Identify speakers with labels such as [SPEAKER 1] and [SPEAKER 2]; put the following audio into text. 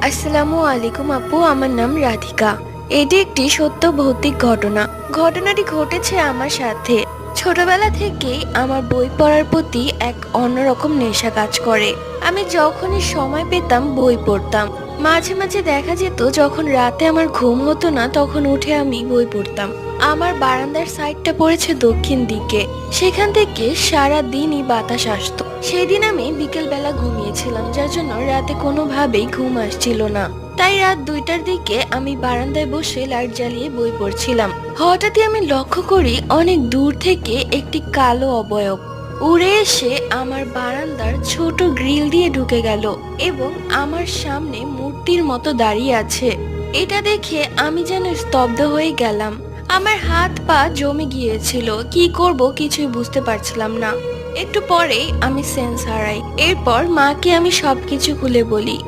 [SPEAKER 1] আসসালামু আলাইকুম আপু, আমার নাম রাধিকা। এটি একটি সত্য ভৌতিক ঘটনা। ঘটনাটি ঘটেছে আমার সাথে। ছোটবেলা থেকেই আমার বই পড়ার প্রতি এক অন্যরকম নেশা কাজ করে। আমি যখনই সময় পেতাম বই পড়তাম। মাঝে মাঝে দেখা যেত যখন রাতে আমার ঘুম হতো না তখন উঠে আমি বই পড়তাম। আমার বারান্দার সাইডটা পড়েছে দক্ষিণ দিকে। সেখান থেকে সারা দিনই বাতাস আসতো। সেই দিন আমি বিকেল বেলা ঘুমিয়েছিলাম, যার জন্য রাতে কোনোভাবেই ঘুম আসছিল না। তাই রাত 2টার দিকে আমি বারান্দায় বসে লাইট জ্বালিয়ে বই পড়ছিলাম। হঠাৎই আমি লক্ষ্য করি অনেক দূর থেকে একটি কালো অবয়ব উড়ে এসে আমার বারান্দার ছোট গ্রিল দিয়ে ঢুকে গেল এবং আমার সামনে মূর্তির মতো দাঁড়িয়ে আছে। এটা দেখে আমি যেন স্তব্ধ হয়ে গেলাম। আমার হাত পা জমে গিয়েছিল, কি করব কিছুই বুঝতে পারছিলাম না। একটু পরেই আমি সেন্স হারাই। এরপর মাকে আমি সবকিছু খুলে বলি।